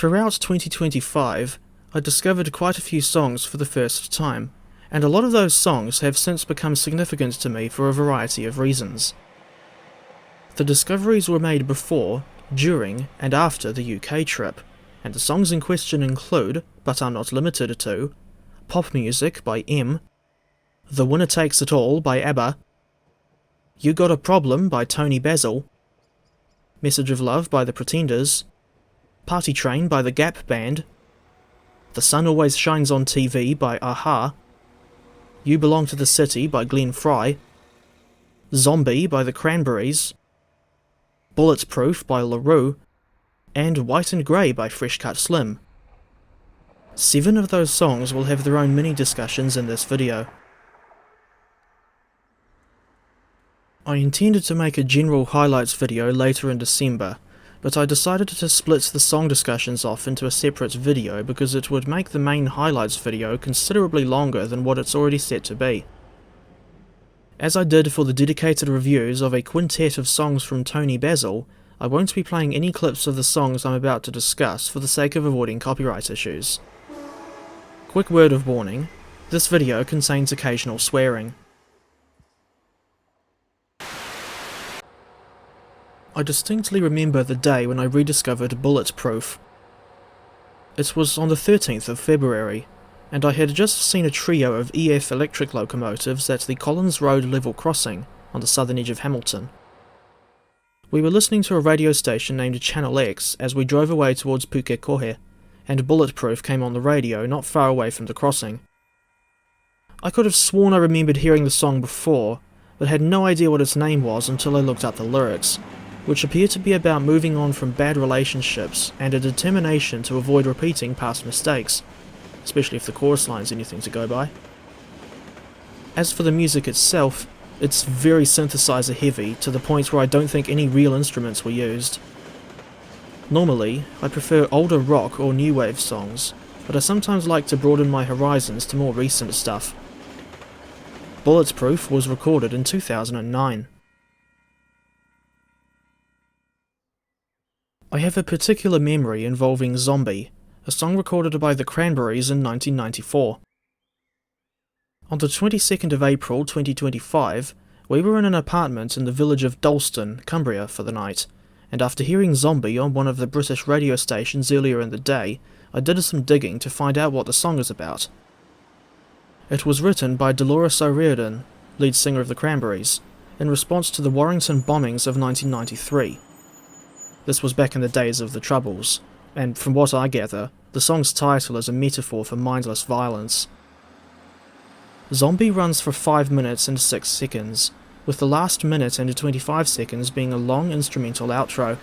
Throughout 2025, I discovered quite a few songs for the first time, and a lot of those songs have since become significant to me for a variety of reasons. The discoveries were made before, during, and after the UK trip, and the songs in question include, but are not limited to, Pop Music by M, The Winner Takes It All by ABBA, You Got a Problem by Tony Basil, Message of Love by The Pretenders, Party Train by the Gap Band, The Sun Always Shines on TV by a-ha, You Belong to the City by Glenn Frey, Zombie by the Cranberries, Bulletproof by LaRue, and White and Grey by Fresh Cut Slim. 7 of those songs will have their own mini discussions in this video. I intended to make a general highlights video later in December, but I decided to split the song discussions off into a separate video because it would make the main highlights video considerably longer than what it's already set to be. As I did for the dedicated reviews of a quintet of songs from Tony Basil, I won't be playing any clips of the songs I'm about to discuss for the sake of avoiding copyright issues. Quick word of warning, this video contains occasional swearing. I distinctly remember the day when I rediscovered Bulletproof. It was on the 13th of February, and I had just seen a trio of EF electric locomotives at the Collins Road level crossing on the southern edge of Hamilton. We were listening to a radio station named Channel X as we drove away towards Pukekohe, and Bulletproof came on the radio not far away from the crossing. I could have sworn I remembered hearing the song before, but had no idea what its name was until I looked up the lyrics, which appear to be about moving on from bad relationships and a determination to avoid repeating past mistakes, especially if the chorus line's anything to go by. As for the music itself, it's very synthesizer heavy to the point where I don't think any real instruments were used. Normally, I prefer older rock or new wave songs, but I sometimes like to broaden my horizons to more recent stuff. Bulletproof was recorded in 2009. I have a particular memory involving Zombie, a song recorded by the Cranberries in 1994. On the 22nd of April 2025, we were in an apartment in the village of Dalston, Cumbria for the night, and after hearing Zombie on one of the British radio stations earlier in the day, I did some digging to find out what the song is about. It was written by Dolores O'Riordan, lead singer of the Cranberries, in response to the Warrington bombings of 1993. This was back in the days of the Troubles, and from what I gather, the song's title is a metaphor for mindless violence. Zombie runs for 5 minutes and 6 seconds, with the last minute and 25 seconds being a long instrumental outro.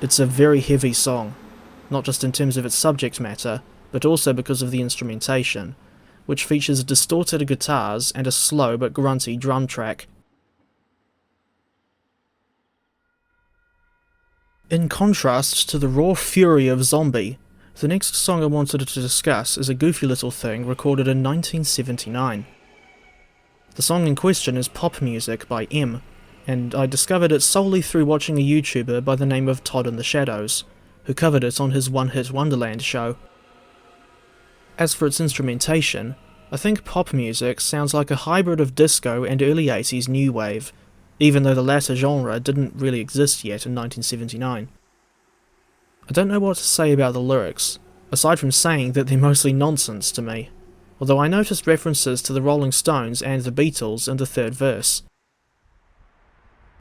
It's a very heavy song, not just in terms of its subject matter, but also because of the instrumentation, which features distorted guitars and a slow but grunty drum track. In contrast to the raw fury of Zombie, the next song I wanted to discuss is a goofy little thing recorded in 1979. The song in question is Pop Music by M, and I discovered it solely through watching a YouTuber by the name of Todd in the Shadows, who covered it on his One Hit Wonderland show. As for its instrumentation, I think pop music sounds like a hybrid of disco and early 80s new wave, even though the latter genre didn't really exist yet in 1979. I don't know what to say about the lyrics, aside from saying that they're mostly nonsense to me, although I noticed references to the Rolling Stones and the Beatles in the third verse.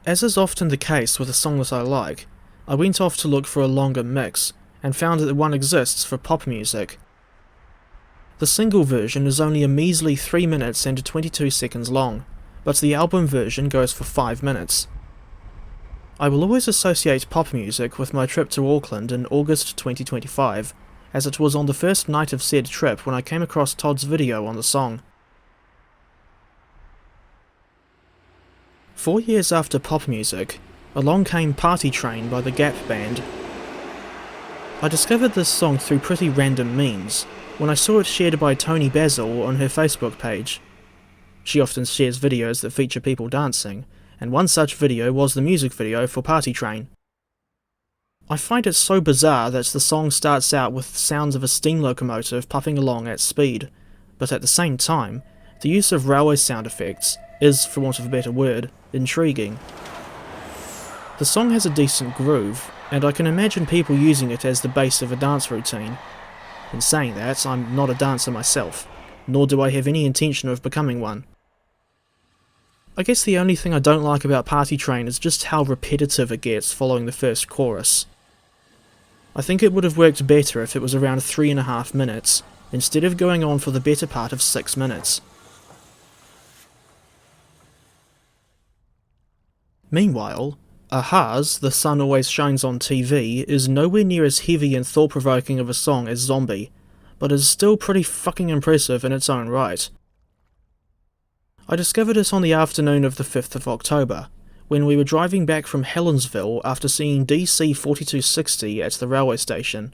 As is often the case with a song that I like, I went off to look for a longer mix, and found that one exists for pop music. The single version is only a measly 3 minutes and 22 seconds long, but the album version goes for 5 minutes. I will always associate pop music with my trip to Auckland in August 2025, as it was on the first night of said trip when I came across Todd's video on the song. 4 years after pop music, along came Party Train by the Gap Band. I discovered this song through pretty random means, when I saw it shared by Tony Basil on her Facebook page. She often shares videos that feature people dancing, and one such video was the music video for Party Train. I find it so bizarre that the song starts out with sounds of a steam locomotive puffing along at speed, but at the same time, the use of railway sound effects is, for want of a better word, intriguing. The song has a decent groove, and I can imagine people using it as the base of a dance routine. In saying that, I'm not a dancer myself, nor do I have any intention of becoming one. I guess the only thing I don't like about Party Train is just how repetitive it gets following the first chorus. I think it would have worked better if it was around 3.5 minutes, instead of going on for the better part of 6 minutes. Meanwhile, Aha's The Sun Always Shines on TV is nowhere near as heavy and thought-provoking of a song as Zombie, but is still pretty fucking impressive in its own right. I discovered it on the afternoon of the 5th of October, when we were driving back from Helensville after seeing DC 4260 at the railway station.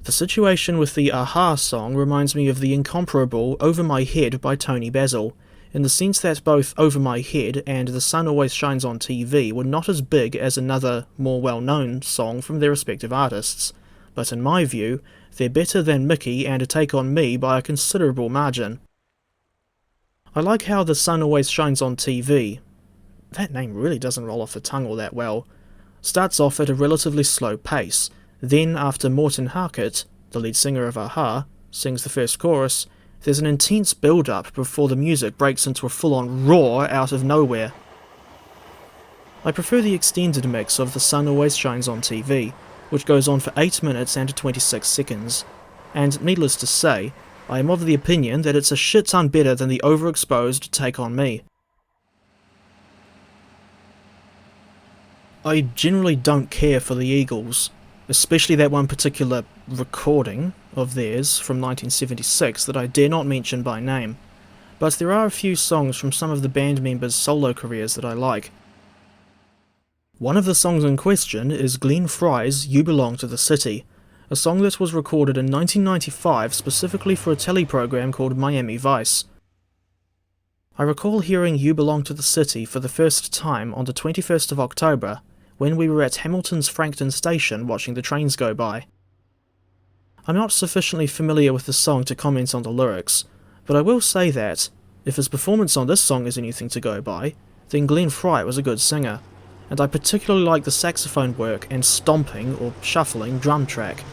The situation with the Aha song reminds me of the incomparable Over My Head by Tony Basil, in the sense that both Over My Head and The Sun Always Shines on TV were not as big as another, more well-known song from their respective artists, but in my view, they're better than Mickey and A Take On Me by a considerable margin. I like how The Sun Always Shines on TV, that name really doesn't roll off the tongue all that well, starts off at a relatively slow pace, then after Morten Harket, the lead singer of Aha, sings the first chorus, there's an intense build-up before the music breaks into a full-on roar out of nowhere. I prefer the extended mix of The Sun Always Shines on TV, which goes on for 8 minutes and 26 seconds, and needless to say, I am of the opinion that it's a shit ton better than the overexposed Take On Me. I generally don't care for the Eagles, especially that one particular recording of theirs from 1976 that I dare not mention by name, but there are a few songs from some of the band members' solo careers that I like. One of the songs in question is Glenn Frey's You Belong to the City, a song that was recorded in 1995 specifically for a teleprogram called Miami Vice. I recall hearing You Belong to the City for the first time on the 21st of October, when we were at Hamilton's Frankton station watching the trains go by. I'm not sufficiently familiar with the song to comment on the lyrics, but I will say that, if his performance on this song is anything to go by, then Glenn Frey was a good singer, and I particularly like the saxophone work and stomping or shuffling drum track.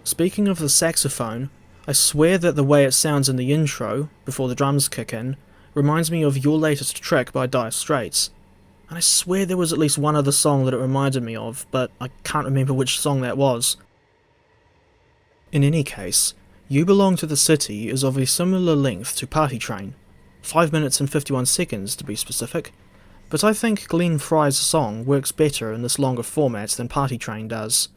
Speaking of the saxophone, I swear that the way it sounds in the intro, before the drums kick in, reminds me of Your Latest Trick by Dire Straits. And I swear there was at least one other song that it reminded me of, but I can't remember which song that was. In any case, You Belong to the City is of a similar length to Party Train, 5 minutes and 51 seconds to be specific, but I think Glenn Frey's song works better in this longer format than Party Train does.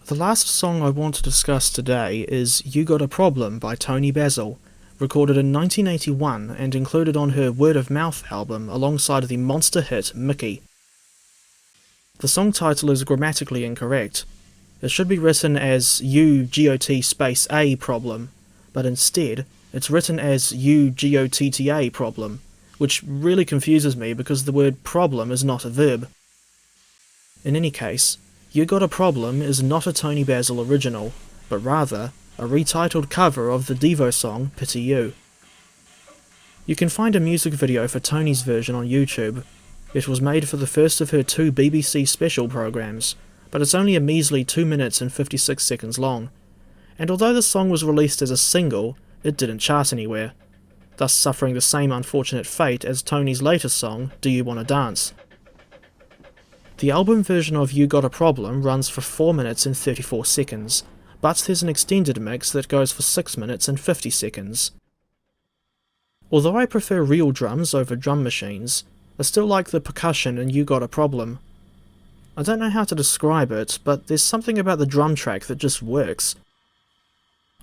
The last song I want to discuss today is You Got a Problem by Tony Basil, recorded in 1981 and included on her Word of Mouth album alongside the monster hit Mickey. The song title is grammatically incorrect. It should be written as U-GOT space A problem, but instead it's written as U-GOTTA problem, which really confuses me because the word problem is not a verb. In any case, You Got a Problem is not a Tony Basil original, but rather a retitled cover of the Devo song Pity You. You can find a music video for Tony's version on YouTube. It was made for the first of her 2 BBC special programs, but it's only a measly 2 minutes and 56 seconds long, and although the song was released as a single, it didn't chart anywhere, thus suffering the same unfortunate fate as Tony's latest song, Do You Wanna Dance? The album version of You Got a Problem runs for 4 minutes and 34 seconds, but there's an extended mix that goes for 6 minutes and 50 seconds. Although I prefer real drums over drum machines, I still like the percussion in You Got a Problem. I don't know how to describe it, but there's something about the drum track that just works.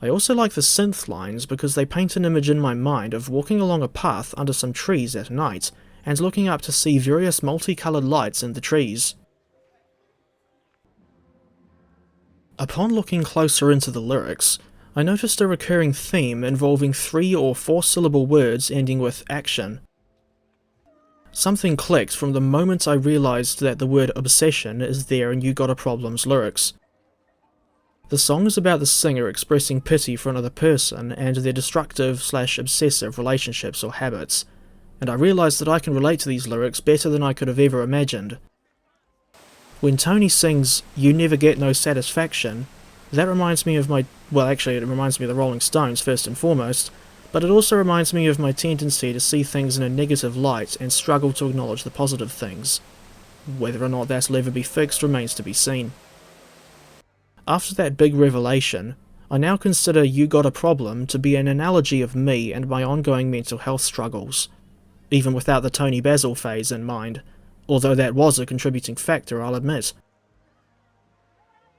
I also like the synth lines because they paint an image in my mind of walking along a path under some trees at night, and looking up to see various multicoloured lights in the trees. Upon looking closer into the lyrics, I noticed a recurring theme involving 3 or 4 syllable words ending with action. Something clicked from the moment I realised that the word obsession is there in You Gotta Problem's lyrics. The song is about the singer expressing pity for another person and their destructive/obsessive relationships or habits, and I realised that I can relate to these lyrics better than I could have ever imagined. When Tony sings "You Never Get No Satisfaction," that reminds me of it reminds me of the Rolling Stones first and foremost, but it also reminds me of my tendency to see things in a negative light and struggle to acknowledge the positive things. Whether or not that'll ever be fixed remains to be seen. After that big revelation, I now consider You Got a Problem to be an analogy of me and my ongoing mental health struggles, even without the Tony Basil phase in mind, although that was a contributing factor, I'll admit.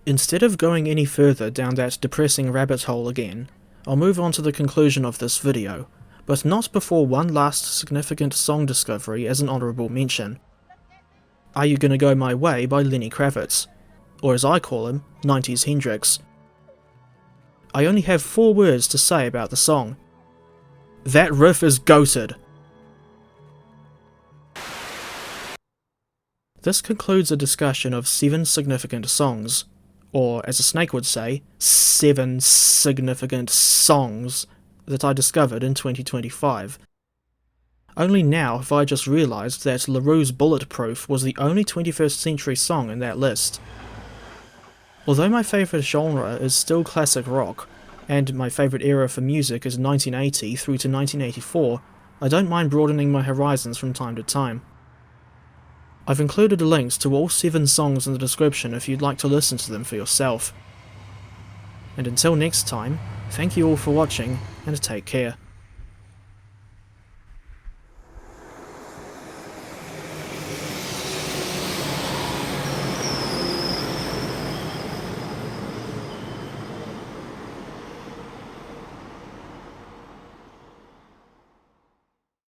Instead of going any further down that depressing rabbit hole again, I'll move on to the conclusion of this video, but not before one last significant song discovery as an honourable mention. Are You Gonna Go My Way by Lenny Kravitz, or as I call him, 90s Hendrix. I only have 4 words to say about the song. That riff is goated! This concludes a discussion of 7 significant songs, or as a snake would say, 7 significant songs that I discovered in 2025. Only now have I just realised that LaRue's Bulletproof was the only 21st century song in that list. Although my favourite genre is still classic rock, and my favourite era for music is 1980 through to 1984, I don't mind broadening my horizons from time to time. I've included links to all 7 songs in the description if you'd like to listen to them for yourself. And until next time, thank you all for watching, and take care.